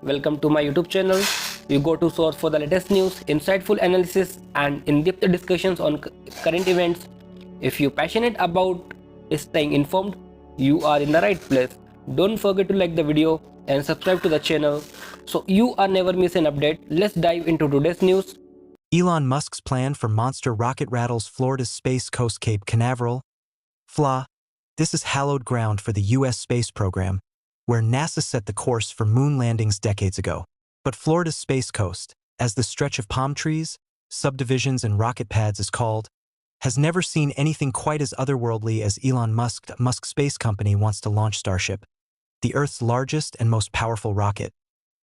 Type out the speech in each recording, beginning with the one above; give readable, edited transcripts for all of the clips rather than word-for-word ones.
Welcome to my YouTube channel. You go to source for the latest news, insightful analysis, and in-depth discussions on current events. If you're passionate about staying informed, you are in the right place. Don't forget to like the video and subscribe to the channel so you are never miss an update. Let's dive into today's news. Elon Musk's plan for monster rocket rattles Florida's Space Coast Cape Canaveral. FLA. This is hallowed ground for the U.S. space program, where NASA set the course for moon landings decades ago. But Florida's Space Coast, as the stretch of palm trees, subdivisions, and rocket pads is called, has never seen anything quite as otherworldly as Elon Musk's space company wants to launch Starship, the Earth's largest and most powerful rocket,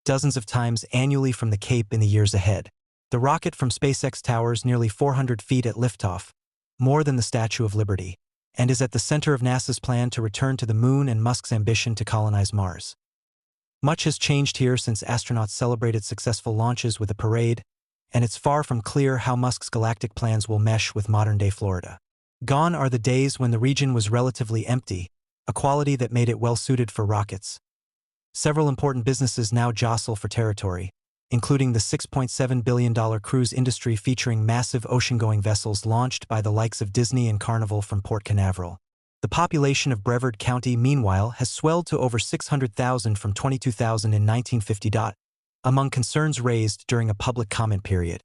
dozens of times annually from the Cape in the years ahead. The rocket from SpaceX towers nearly 400 feet at liftoff, more than the Statue of Liberty, and is at the center of NASA's plan to return to the moon and Musk's ambition to colonize Mars. Much has changed here since astronauts celebrated successful launches with a parade, and it's far from clear how Musk's galactic plans will mesh with modern-day Florida. Gone are the days when the region was relatively empty, a quality that made it well-suited for rockets. Several important businesses now jostle for territory, including the $6.7 billion cruise industry featuring massive ocean-going vessels launched by the likes of Disney and Carnival from Port Canaveral. The population of Brevard County, meanwhile, has swelled to over 600,000 from 22,000 in 1950. Among concerns raised during a public comment period,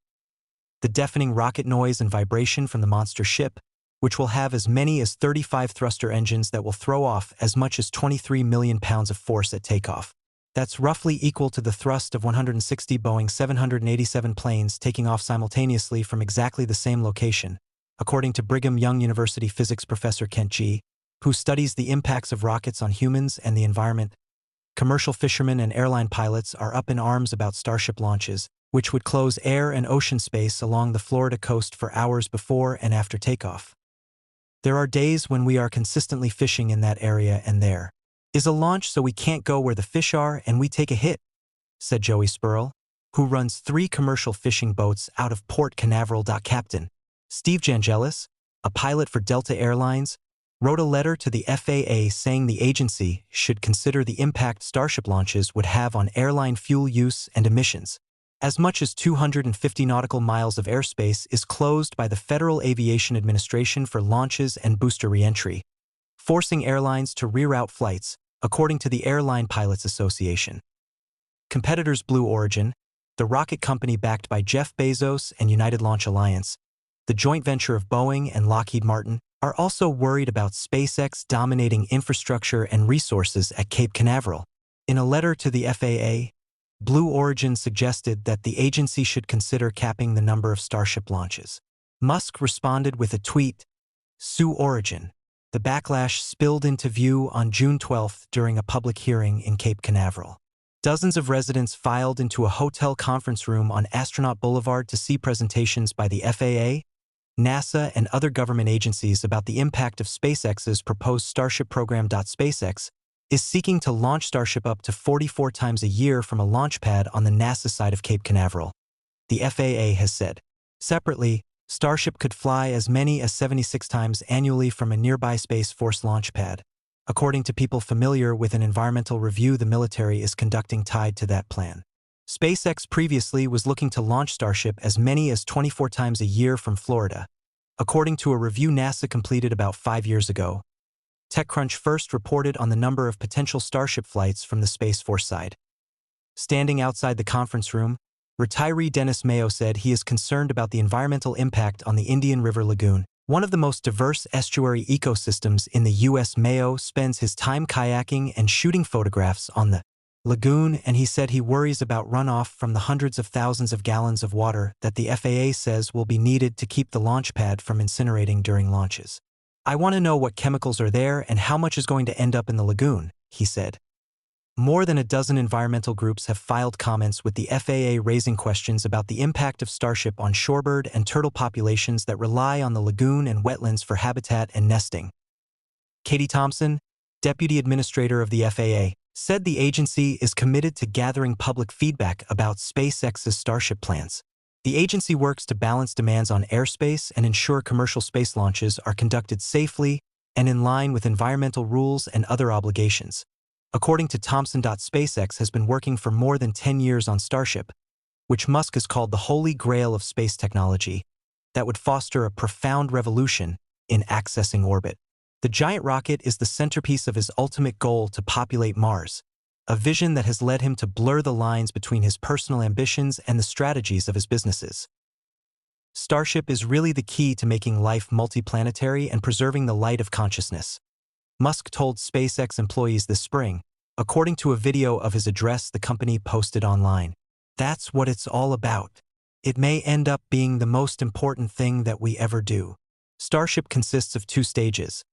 the deafening rocket noise and vibration from the monster ship, which will have as many as 35 thruster engines that will throw off as much as 23 million pounds of force at takeoff. That's roughly equal to the thrust of 160 Boeing 787 planes taking off simultaneously from exactly the same location, according to Brigham Young University physics professor Kent G., who studies the impacts of rockets on humans and the environment. Commercial fishermen and airline pilots are up in arms about Starship launches, which would close air and ocean space along the Florida coast for hours before and after takeoff. There are days when we are consistently fishing in that area, and there is a launch so we can't go where the fish are and we take a hit, said Joey Spurl, who runs 3 commercial fishing boats out of Port Canaveral. Captain Steve Jangelis, a pilot for Delta Airlines, wrote a letter to the FAA saying the agency should consider the impact Starship launches would have on airline fuel use and emissions. As much as 250 nautical miles of airspace is closed by the Federal Aviation Administration for launches and booster reentry, forcing airlines to reroute flights, according to the Airline Pilots Association. Competitors Blue Origin, the rocket company backed by Jeff Bezos and United Launch Alliance, the joint venture of Boeing and Lockheed Martin, are also worried about SpaceX dominating infrastructure and resources at Cape Canaveral. In a letter to the FAA, Blue Origin suggested that the agency should consider capping the number of Starship launches. Musk responded with a tweet, "Sue Origin." The backlash spilled into view on June 12 during a public hearing in Cape Canaveral. Dozens of residents filed into a hotel conference room on Astronaut Boulevard to see presentations by the FAA, NASA, and other government agencies about the impact of SpaceX's proposed Starship program. SpaceX is seeking to launch Starship up to 44 times a year from a launch pad on the NASA side of Cape Canaveral, the FAA has said. Separately, Starship could fly as many as 76 times annually from a nearby Space Force launch pad, according to people familiar with an environmental review the military is conducting tied to that plan. SpaceX previously was looking to launch Starship as many as 24 times a year from Florida, according to a review NASA completed about 5 years ago. TechCrunch first reported on the number of potential Starship flights from the Space Force side. Standing outside the conference room, retiree Dennis Mayo said he is concerned about the environmental impact on the Indian River Lagoon, one of the most diverse estuary ecosystems in the U.S. Mayo spends his time kayaking and shooting photographs on the lagoon, and he said he worries about runoff from the hundreds of thousands of gallons of water that the FAA says will be needed to keep the launch pad from incinerating during launches. "I want to know what chemicals are there and how much is going to end up in the lagoon," he said. More than a dozen environmental groups have filed comments with the FAA raising questions about the impact of Starship on shorebird and turtle populations that rely on the lagoon and wetlands for habitat and nesting. Katie Thompson, deputy administrator of the FAA, said the agency is committed to gathering public feedback about SpaceX's Starship plans. The agency works to balance demands on airspace and ensure commercial space launches are conducted safely and in line with environmental rules and other obligations, According to Thomson, SpaceX has been working for more than 10 years on Starship, which Musk has called the holy grail of space technology that would foster a profound revolution in accessing orbit. The giant rocket is the centerpiece of his ultimate goal to populate Mars, a vision that has led him to blur the lines between his personal ambitions and the strategies of his businesses. Starship is really the key to making life multiplanetary and preserving the light of consciousness, Musk told SpaceX employees this spring, according to a video of his address the company posted online. That's what it's all about. It may end up being the most important thing that we ever do. Starship consists of 2 stages: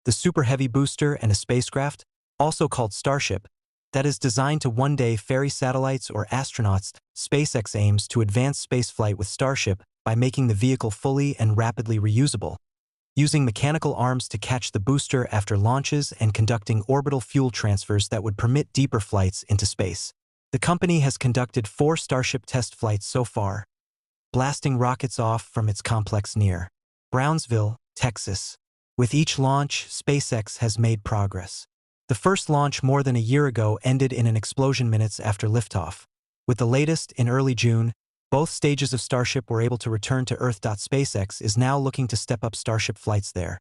the Super Heavy booster and a spacecraft, also called Starship, that is designed to one day ferry satellites or astronauts. SpaceX aims to advance spaceflight with Starship by making the vehicle fully and rapidly reusable, using mechanical arms to catch the booster after launches and conducting orbital fuel transfers that would permit deeper flights into space. The company has conducted 4 Starship test flights so far, blasting rockets off from its complex near Brownsville, Texas. With each launch, SpaceX has made progress. The first launch more than a year ago ended in an explosion minutes after liftoff. With the latest, in early June, both stages of Starship were able to return to Earth. SpaceX is now looking to step up Starship flights there,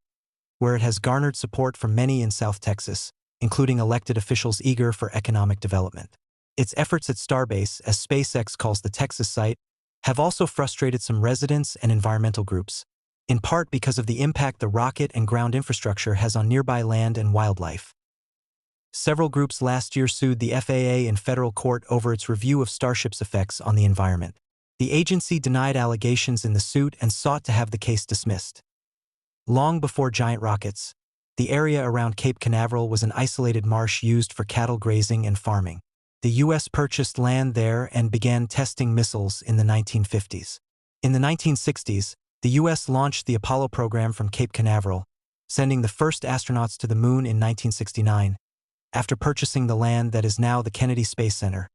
where it has garnered support from many in South Texas, including elected officials eager for economic development. Its efforts at Starbase, as SpaceX calls the Texas site, have also frustrated some residents and environmental groups, in part because of the impact the rocket and ground infrastructure has on nearby land and wildlife. Several groups last year sued the FAA in federal court over its review of Starship's effects on the environment. The agency denied allegations in the suit and sought to have the case dismissed. Long before giant rockets, the area around Cape Canaveral was an isolated marsh used for cattle grazing and farming. The U.S. purchased land there and began testing missiles in the 1950s. In the 1960s, the U.S. launched the Apollo program from Cape Canaveral, sending the first astronauts to the moon in 1969, after purchasing the land that is now the Kennedy Space Center.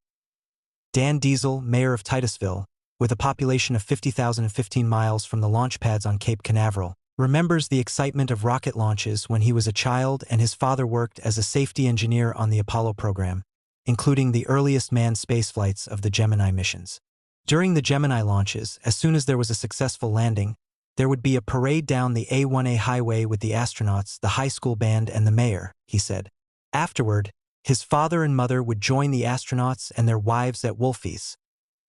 Dan Diesel, mayor of Titusville, with a population of 50,000 and 15 miles from the launch pads on Cape Canaveral, remembers the excitement of rocket launches when he was a child and his father worked as a safety engineer on the Apollo program, including the earliest manned spaceflights of the Gemini missions. During the Gemini launches, as soon as there was a successful landing, there would be a parade down the A1A highway with the astronauts, the high school band, and the mayor, he said. Afterward, his father and mother would join the astronauts and their wives at Wolfie's,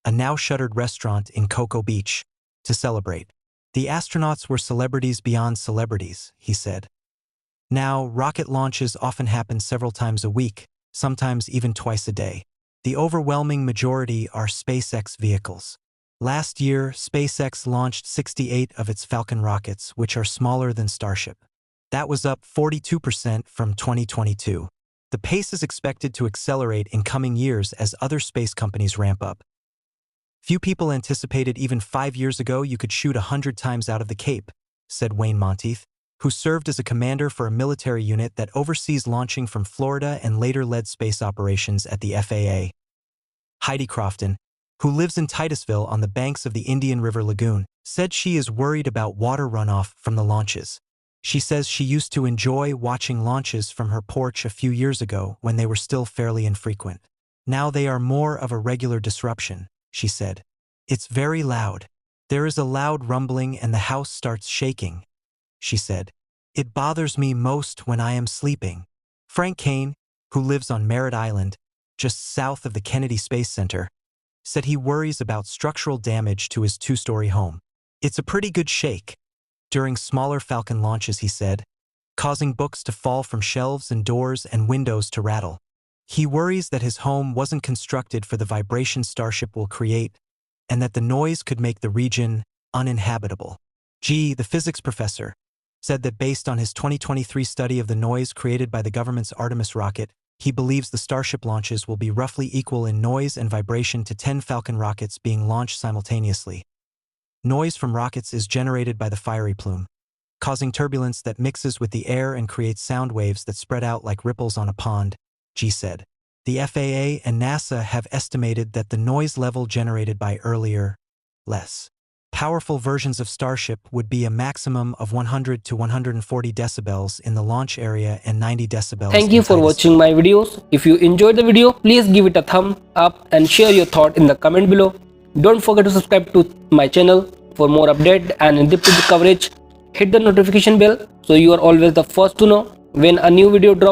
a now-shuttered restaurant in Cocoa Beach, to celebrate. The astronauts were celebrities beyond celebrities, he said. Now, rocket launches often happen several times a week, sometimes even twice a day. The overwhelming majority are SpaceX vehicles. Last year, SpaceX launched 68 of its Falcon rockets, which are smaller than Starship. That was up 42% from 2022. The pace is expected to accelerate in coming years as other space companies ramp up. Few people anticipated even 5 years ago you could shoot 100 times out of the Cape, said Wayne Monteith, who served as a commander for a military unit that oversees launching from Florida and later led space operations at the FAA. Heidi Crofton, who lives in Titusville on the banks of the Indian River Lagoon, said she is worried about water runoff from the launches. She says she used to enjoy watching launches from her porch a few years ago when they were still fairly infrequent. Now they are more of a regular disruption, she said. It's very loud. There is a loud rumbling and the house starts shaking, she said. It bothers me most when I am sleeping. Frank Kane, who lives on Merritt Island, just south of the Kennedy Space Center, said he worries about structural damage to his 2-story home. It's a pretty good shake during smaller Falcon launches, he said, causing books to fall from shelves and doors and windows to rattle. He worries that his home wasn't constructed for the vibration Starship will create and that the noise could make the region uninhabitable. G, the physics professor, said that based on his 2023 study of the noise created by the government's Artemis rocket, he believes the Starship launches will be roughly equal in noise and vibration to 10 Falcon rockets being launched simultaneously. Noise from rockets is generated by the fiery plume, causing turbulence that mixes with the air and creates sound waves that spread out like ripples on a pond, G said. The FAA and NASA have estimated that the noise level generated by less Powerful versions of Starship would be a maximum of 100 to 140 decibels in the launch area and 90 decibels Thank you in for tightest watching my videos. If you enjoyed the video, please give it a thumb up and share your thought in the comment below. Don't forget to subscribe to my channel for more update and in-depth coverage. Hit the notification bell so you are always the first to know when a new video drops.